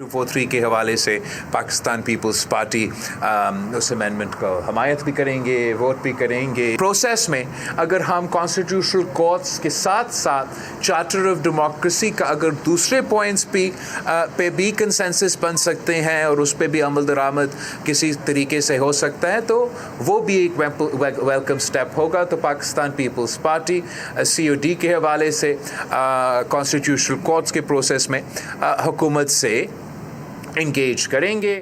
243 के हवाले से पाकिस्तान पीपल्स पार्टी उस अमेंडमेंट को हमायत भी करेंगे, वोट भी करेंगे। प्रोसेस में अगर हम कॉन्स्टिट्यूशनल कोर्ट्स के साथ साथ चार्टर ऑफ डेमोक्रेसी का अगर दूसरे पॉइंट्स पे भी कंसेंसस बन सकते हैं और उस पर भी अमल दरामद किसी तरीके से हो सकता है तो वो भी एक वेलकम स्टेप होगा। तो पाकिस्तान पीपल्स पार्टी COD के हवाले से कॉन्स्टिट्यूशनल कोर्ट्स के प्रोसेस में हुकूमत से एंगेज करेंगे।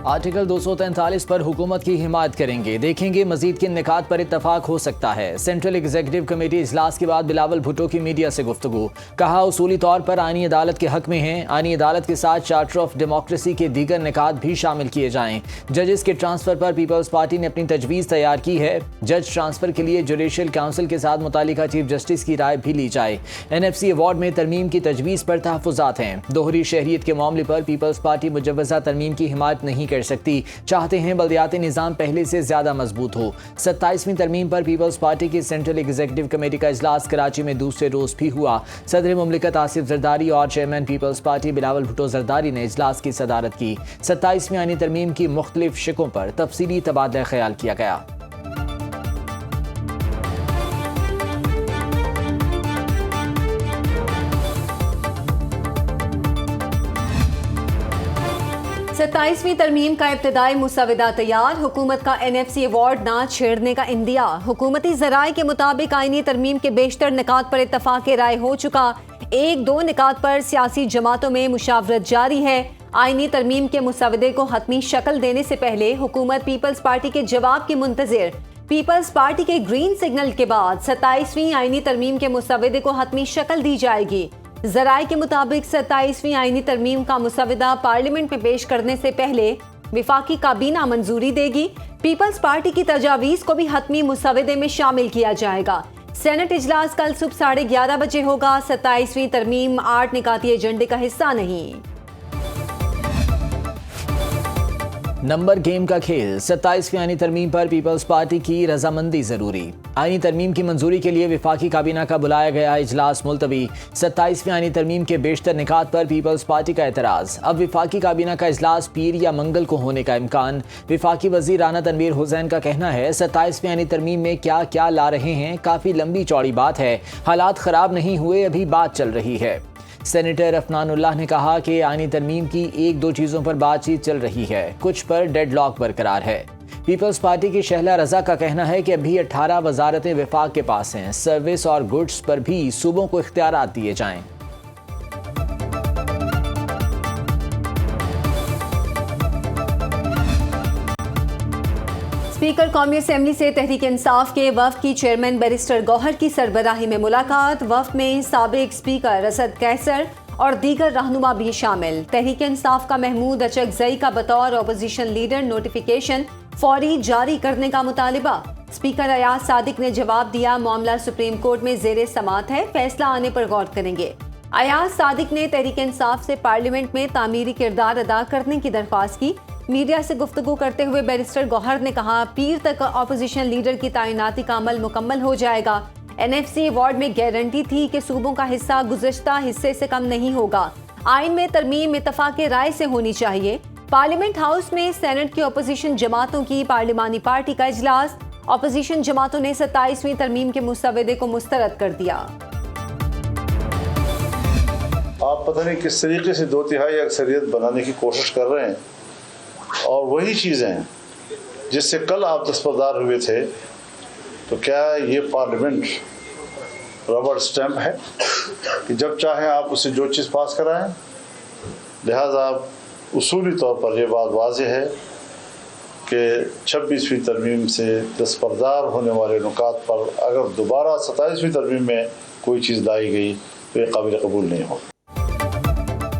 आर्टिकल 243 पर हुकूमत की हिमायत करेंगे, देखेंगे मजीद किन निकात पर इत्तफाक हो सकता है। सेंट्रल एग्जीक्यूटिव कमेटी इजलास के बाद बिलावल भुट्टो की मीडिया से गुफ्तगू, कहा उसूली तौर पर आईनी अदालत के हक में हैं, आईनी अदालत के साथ चार्टर ऑफ डेमोक्रेसी के दीगर निकात भी शामिल किए जाएं। जजेस के ट्रांसफर पर पीपल्स पार्टी ने अपनी तजवीज़ तैयार की है। जज ट्रांसफर के लिए जुडिशल काउंसिल के साथ मुतालिका चीफ जस्टिस की राय भी ली जाए। NFC अवार्ड में तरमीम की तजवीज़ पर तहफ़्फ़ुज़ात हैं। दोहरी शहरियत के मामले पर पीपल्स पार्टी मुजव्वज़ा तरमीम की हिमायत नहीं कर सकती, चाहते हैं बल्दियाती निज़ाम पहले से ज़्यादा मजबूत हो। 27वीं तरमीम पर पीपल्स पार्टी की सेंट्रल एग्जीक्यूटिव कमेटी का इजलास कराची में दूसरे रोज़ भी हुआ। सदर मुमलिकत आसिफ जरदारी और chairman Peoples Party Bilawal Bhutto Zardari ने इजलास की सदारत की। 27वीं आईनी तरमीम की मुख्तलिफ शिकों पर तफसीली तबादला ख्याल किया गया। सत्ताईसवीं तरमीम का इब्तदाई मुसवदा तैयार, हुकूमत का NFC अवार्ड ना छेड़ने का इंदिया। हुकूमती ज़राए के मुताबिक आईनी तरमीम के बेशतर निकात पर इत्तफाक राय हो चुका। 1-2 निकात पर सियासी जमातों में मुशावरत जारी है। आईनी तरमीम के मुसवदे को हतमी शक्ल देने से पहले हुकूमत पीपल्स पार्टी के जवाब की मुंतजिर। पीपल्स पार्टी के ग्रीन सिग्नल के बाद 27वीं आईनी तरमीम के मुसवदे को हतमी शक्ल दी जाएगी। ज़राए के मुताबिक 27वीं आईनी तरमीम का मुसवदा पार्लियामेंट में पेश करने से पहले विफाकी काबीना मंजूरी देगी। पीपल्स पार्टी की तजावीज़ को भी हतमी मुसवदे में शामिल किया जाएगा। सेनेट इजलास कल सुबह 11:30 बजे होगा। 27वीं तरमीम 8 निकाती एजेंडे का हिस्सा नहीं। नंबर गेम का खेल, 27वीं आईनी तरमीम पर पीपल्स पार्टी की रजामंदी जरूरी। आईनी तरमीम की मंजूरी के लिए विफाकी काबीना का बुलाया गया इजलास मुलतवी। 27वीं आईनी तरमीम के बेशतर निकात पर पीपल्स पार्टी का एतराज़। अब विफाकी काबीना का इजलास पीर या मंगल को होने का इम्कान। विफाकी वज़ीर राना तनवीर हुसैन का कहना है 27वीं आईनी तरमीम में क्या क्या ला रहे हैं, काफ़ी लंबी चौड़ी बात है, हालात ख़राब नहीं हुए, अभी बात चल रही है। सेनेटर अफनानुल्लाह ने कहा कि आईनी तरमीम की 1-2 चीज़ों पर बातचीत चल रही है, कुछ पर डेडलॉक बरकरार है। पीपल्स पार्टी की शहला रजा का कहना है कि अभी 18 वजारतें विफाक के पास हैं, सर्विस और गुड्स पर भी सूबों को इख्तियारात दिए जाएं। स्पीकर कौमी असेंबली से तहरीक इंसाफ के वफ़द की चेयरमैन बैरिस्टर गौहर की सरबराही में मुलाकात। वफ़द में साबिक स्पीकर असद कैसर और दीगर रहनुमा भी शामिल। तहरीक इंसाफ का महमूद अचकजई का बतौर अपोजिशन लीडर नोटिफिकेशन फौरी जारी करने का मुतालिबा। स्पीकर अयाज सादिक ने जवाब दिया, मामला सुप्रीम कोर्ट में ज़ेरे समात है, फैसला आने पर गौर करेंगे। अयाज सादिक ने तहरीक इंसाफ से पार्लियामेंट में तामीरी किरदार अदा करने की दरख्वास्त की। मीडिया से गुफ्तगू करते हुए बैरिस्टर गौहर ने कहा, पीर तक अपोजिशन लीडर की तैनाती का अमल मुकम्मल हो जाएगा। NFC अवार्ड में गारंटी थी कि सूबों का हिस्सा गुज़श्ता हिस्से से कम नहीं होगा। आइन में तरमीम इत्तफाक राय से होनी चाहिए। पार्लियामेंट हाउस में सेनेट की अपोजिशन जमातों की पार्लिमानी पार्टी का इजलास। अपोजिशन जमातों ने 27वीं तरमीम के मुसवदे को मुस्तरद कर दिया। आप पता नहीं किस तरीके से 2/3 अक्सरियत बनाने की कोशिश कर रहे हैं और वही चीज़ें हैं जिससे कल आप दस्तबरदार हुए थे। तो क्या ये पार्लियामेंट रबर स्टैम्प है कि जब चाहें आप उसे जो चीज़ पास कराएं? लिहाजा उसूली तौर पर यह बात वाज़ेह है कि 26वीं तरमीम से दस्तबरदार होने वाले नुकात पर अगर दोबारा 27वीं तरमीम में कोई चीज़ लाई गई तो ये काबिल कबूल नहीं होगी।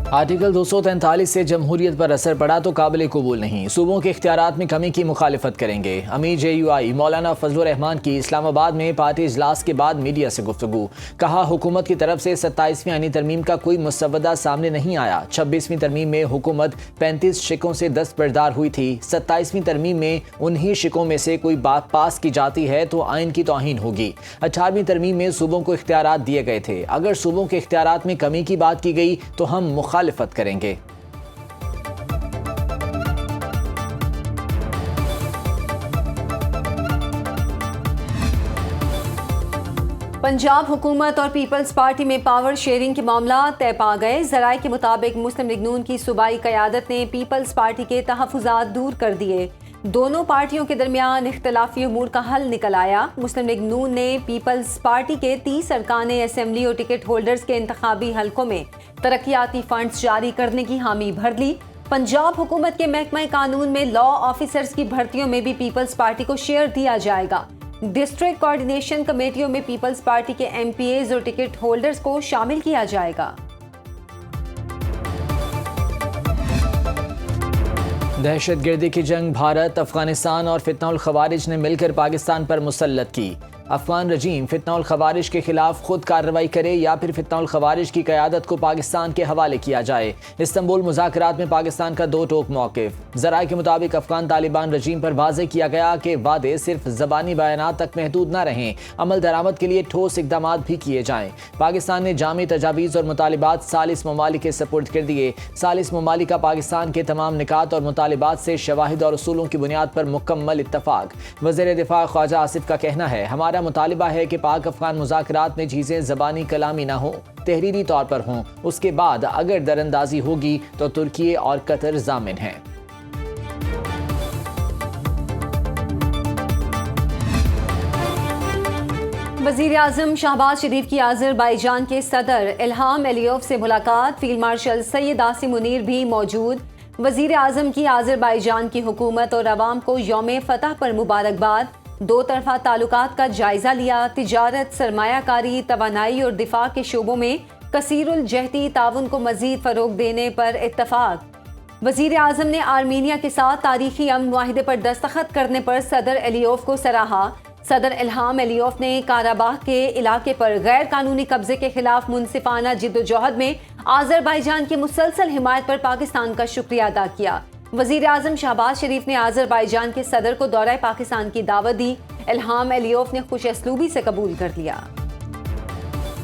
आर्टिकल 243 से जमहूरियत पर असर पड़ा तो काबिल कबूल नहीं, सूबों के इख्तियारात में कमी की मुखालिफत करेंगे। अमीर JUI मौलाना फजलुर रहमान की इस्लामाबाद में पार्टी इजलास के बाद मीडिया से गुफ्तगू, कहा हुकूमत की तरफ से 27वीं आईनी तरमीम का कोई मुसवदा सामने नहीं आया। 26वीं तरमीम में हुकूमत 35 शिकों से दस्तबरदार हुई थी। 27वीं तरमीम में उन्हीं शिकों में से कोई बात पास की जाती है तो आइन की तौहीन होगी। 18वीं तरमीम में सूबों को इख्तियारात दिए गए थे, अगर सूबों के इख्तियारात में कमी की बात की गई तो हम मुखालिफ मुखालिफत करेंगे। पंजाब हुकूमत और पीपल्स पार्टी में पावर शेयरिंग के मामला तय पा गए। ज़राए के मुताबिक मुस्लिम लीग नून की सूबाई क़यादत ने पीपल्स पार्टी के तहफ़्फ़ुज़ात दूर कर दिए। दोनों पार्टियों के दरमियान इख्तलाफी उमूर का हल निकल आया। मुस्लिम लीग नून ने पीपल्स पार्टी के 30 अरकान असम्बली और टिकट होल्डर्स के इंतखाबी हलकों में तरक्याती फंड्स जारी करने की हामी भर ली। पंजाब हुकूमत के महकमा कानून में लॉ ऑफिसर्स की भर्तियों में भी पीपल्स पार्टी को शेयर दिया जाएगा। डिस्ट्रिक्ट कोऑर्डिनेशन कमेटियों में पीपल्स पार्टी के एमपीएज और टिकट होल्डर्स को शामिल किया जाएगा। दहशतगर्दी की जंग भारत, अफगानिस्तान और फितनाउल खवारिज ने मिलकर पाकिस्तान पर मुसल्लत की। अफगान रजीम फितनाउल खवारिज के खिलाफ खुद कार्रवाई करे या फिर फितनाउल खवारिज की क़यादत को पाकिस्तान के हवाले किया जाए। इस्तांबुल मुज़ाकरात में पाकिस्तान का दो टोक मौक़िफ़। ज़राए के मुताबिक अफगान तालिबान रजीम पर वाज़ेह किया गया कि वादे सिर्फ ज़बानी बयानात तक महदूद न रहें, अमल दरामद के लिए ठोस इक़दाम भी किए जाएँ। पाकिस्तान ने जामी तजावीज़ और मुतालिबात सालिस ममालिक के सपुर्द कर दिए। सालिस ममालिक का पाकिस्तान के तमाम निकात और मुतालिबात से शवाहिद और उसूलों की बुनियाद पर मुकम्मल इत्तफ़ाक़। वज़ीर दिफ़ा ख्वाजा आसिफ का कहना है, हमारा मुतालिबा है कि पाक अफगान मुज़ाकरात में चीज़ें ज़बानी कलामी ना हो, तहरीरी तौर पर हों। उसके बाद अगर दरअंदाजी होगी तो तुर्की और कतर ज़ामिन हैं। वज़ीर आज़म शहबाज शरीफ की आज़रबाईजान के सदर इल्हाम अलीयव से मुलाकात। फील्ड मार्शल सैयद आसिम मुनीर भी मौजूद। वज़ीर आज़म की आज़रबाईजान की हुकूमत और अवाम को यौम फतह पर मुबारकबाद। दो तरफा ताल्लुकात का जायजा लिया। तिजारत, सरमायाकारी, तवानाई और दिफा के शोबों में कसीरुल जहती ताउन को मजीद फ़रोग देने पर इत्तफाक। वज़ीर आज़म ने आर्मीनिया के साथ तारीखी अमन मुआहिदे पर दस्तखत करने पर सदर अलीयव को सराहा। सदर इल्हाम अलीयव ने काराबाग के इलाके पर गैर कानूनी कब्जे के खिलाफ मुनसिफाना जिद्दोजहद में आज़रबाईजान की मुसलसल हिमायत पर पाकिस्तान का शुक्रिया अदा किया। वज़ीर आज़म शहबाज शरीफ ने आज़रबाईजान के सदर को दौरा पाकिस्तान की दावत दी। इल्हाम अलीयव ने खुश असलूबी से कबूल कर लिया।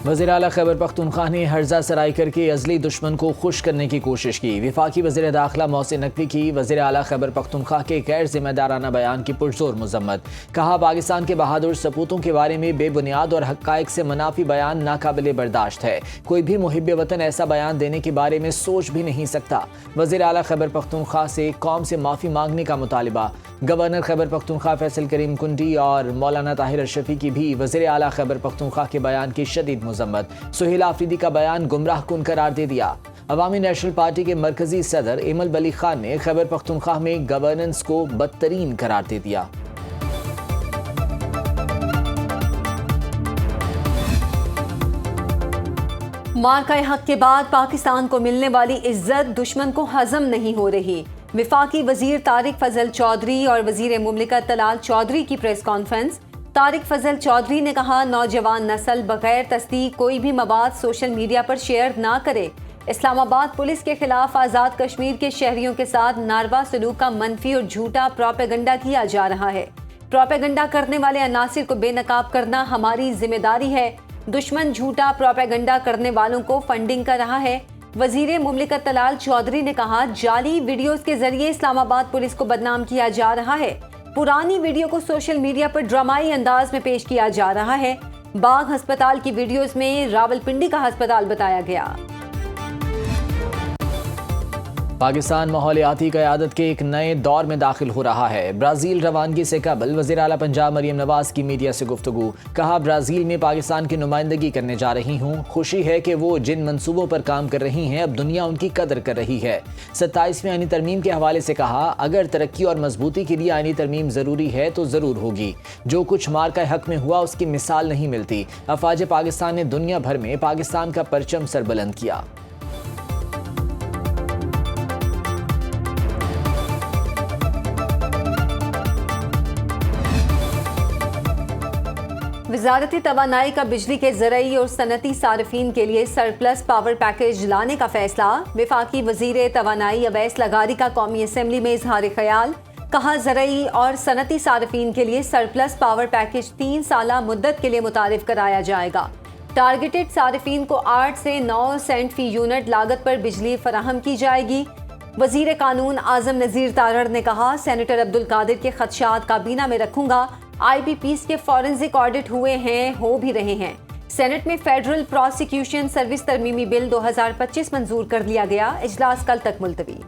वज़ीर आला खैबर पख्तूनख्वा ने हर्जा सराई करके अज़ली दुश्मन को खुश करने की कोशिश की। वफाकी वज़ीर दाखिला मोहसिन नकवी की वज़ीर आला खैबर पख्तूनख्वा के गैर जिम्मेदाराना बयान की पुरजोर मज़म्मत। कहा, पाकिस्तान के बहादुर सपूतों के बारे में बेबुनियाद और हक़ाइक़ से मुनाफी बयान नाकाबिले बर्दाश्त है। कोई भी मुहिब वतन ऐसा बयान देने के बारे में सोच भी नहीं सकता। वज़ीर आला खैबर पख्तूनख्वा से कौम से माफ़ी मांगने का मुतालिबा। गवर्नर खैबर पख्तूनख्वा फैसल करीम कुंडी और मौलाना ताहिर अशरफी की भी वज़ीर आला खैबर पख्तूनख्वा के बयान की शदीद मज़म्मत। सुहेल आफरीदी का बयान गुमराह कुन करार दे दिया। अवामी नेशनल पार्टी के मरकजी सदर इमल बली खान ने खैबर पख्तूनख्वा में गवर्नेंस को बदतरीन करार दे दिया। मार्का हक के बाद पाकिस्तान को मिलने वाली इज्जत दुश्मन को हजम नहीं हो रही। वफाकी वजीर तारिक फजल चौधरी और वजीर मुमलिकत तलाल चौधरी की प्रेस कॉन्फ्रेंस। तारिक फजल चौधरी ने कहा, नौजवान नस्ल बगैर तस्दीक कोई भी मवाद सोशल मीडिया पर शेयर ना करे। इस्लामाबाद पुलिस के खिलाफ आज़ाद कश्मीर के शहरियों के साथ नारवा सलूक का मनफी और झूठा प्रोपेगेंडा किया जा रहा है। प्रोपेगेंडा करने वाले अनासिर को बेनकाब करना हमारी जिम्मेदारी है। दुश्मन झूठा प्रोपेगेंडा करने वालों को फंडिंग कर रहा है। वजीर मुमलिकत तलाल चौधरी ने कहा, जाली वीडियोस के जरिए इस्लामाबाद पुलिस को बदनाम किया जा रहा है। पुरानी वीडियो को सोशल मीडिया पर ड्रामाई अंदाज में पेश किया जा रहा है। बाग अस्पताल की वीडियोस में रावलपिंडी का अस्पताल बताया गया। पाकिस्तान माहौलियाती क़यादत के एक नए दौर में दाखिल हो रहा है। ब्राज़ील रवानगी से कबल वज़ीर आला पंजाब मरियम नवाज़ की मीडिया से गुफ्तगू। कहा, ब्राज़ील में पाकिस्तान की नुमाइंदगी करने जा रही हूँ। खुशी है कि वो जिन मंसूबों पर काम कर रही हैं अब दुनिया उनकी कदर कर रही है। 27वीं आईनी तरमीम के हवाले से कहा, अगर तरक्की और मजबूती के लिए आईनी तरमीम ज़रूरी है तो ज़रूर होगी। जो कुछ मार्का हक में हुआ उसकी मिसाल नहीं मिलती। अफवाज पाकिस्तान ने दुनिया भर में पाकिस्तान का परचम सरबुलंद किया। वज़ारत तवानाई का बिजली के ज़रई और सनती सार्फिन के लिए सरप्लस पावर पैकेज लाने का फैसला। वफाकी वज़ीर तवानाई अवैस लगारी का कौमी असम्बली में इजहार ख्याल। कहा, ज़रई और सनती सार्फिन के लिए सरप्लस पावर पैकेज 3 साला मुद्दत के लिए मुतारिफ कराया जाएगा। टारगेटेड सारिफीन को 8 से 9 सेंट फी यूनिट लागत पर बिजली फराहम की जाएगी। वजीर कानून आजम नज़ीर तारड़ ने कहा, सेनेटर अब्दुल कादिर के खदशात काबीना में रखूंगा। IPPs के फॉरेंसिक ऑडिट हुए हैं, हो भी रहे हैं। सेनेट में फेडरल प्रोसिक्यूशन सर्विस तरमीमी बिल 2025 मंजूर कर लिया गया। इजलास कल तक मुलतवी।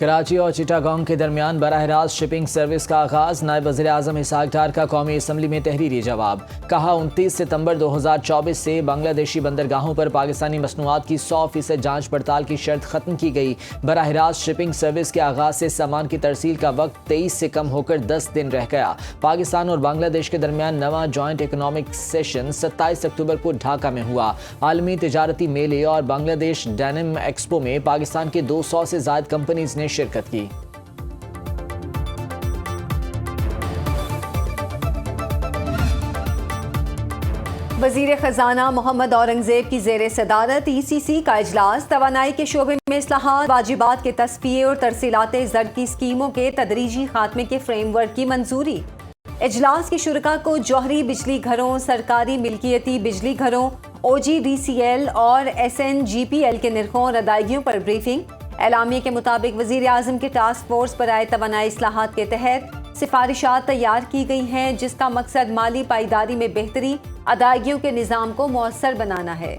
कराची और चिटागोंग के दरमियान बराह रास्त शिपिंग सर्विस का आगाज। नायब वज़ीर आज़म इसहाक डार का कौमी असम्बली में तहरीरी जवाब। कहा, 29 सितंबर 2024 से बांग्लादेशी बंदरगाहों पर पाकिस्तानी मसनूआत की 100% जांच पड़ताल की शर्त खत्म की गई। बराह रास्त शिपिंग सर्विस के आगाज से सामान की तरसील का वक्त 23 से कम होकर 10 दिन रह गया। पाकिस्तान और बांग्लादेश के दरमियान नवा जॉइंट इकनॉमिक सेशन 27 अक्टूबर को ढाका में हुआ। आलमी तजारती मेले और बांग्लादेश डेनिम एक्सपो में पाकिस्तान के 200 से ज़ायद कंपनीज ने शिरकत की। वजीर खजाना मोहम्मद औरंगजेब की जेर सदारत ECC का इजलास। तवानाई के शोबे में इस्लाहात, वाजिबात के तस्फिये और तरसीलात ज़र की स्कीमों के तदरीजी खात्मे के फ्रेमवर्क की मंजूरी। इजलास की शुरका को जौहरी बिजली घरों, सरकारी मिल्कियती बिजली घरों, OGDCL और SNGPL के निर्खों और अदायगियों पर ब्रीफिंग। एलामिया के मुताबिक वज़ीर आज़म के टास्क फोर्स पर आए तवानाई इस्लाहात के तहत सिफारिशात तैयार की गई हैं, जिसका मकसद माली पायदारी में बेहतरी, अदायगियों के निज़ाम को मौसर बनाना है।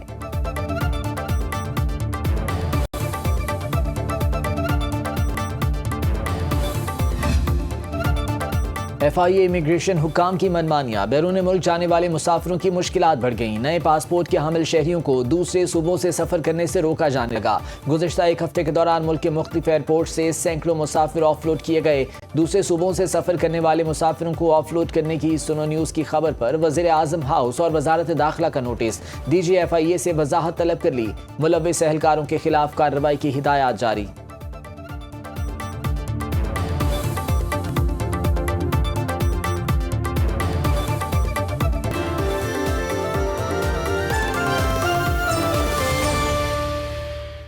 FIA इमिग्रेशन हुक्काम की मनमानियाँ। बैरून मुल्क जाने वाले मुसाफिरों की मुश्किलात बढ़ गईं। नए पासपोर्ट के हामिल शहरियों को दूसरे सूबों से सफ़र करने से रोका जाने लगा। गुज़श्ता एक हफ्ते के दौरान मुल्क के मुख्तलिफ एयरपोर्ट से सैकड़ों मुसाफिर ऑफलोड किए गए। दूसरे सूबों से सफ़र करने वाले मुसाफिरों को ऑफलोड करने की सुनो न्यूज़ की खबर पर वज़ीर आज़म हाउस और वजारत दाखिला का नोटिस। DG FIA से वजाहत तलब कर ली। मुलव्विस एहलकारों के खिलाफ कार्रवाई की हिदायत जारी।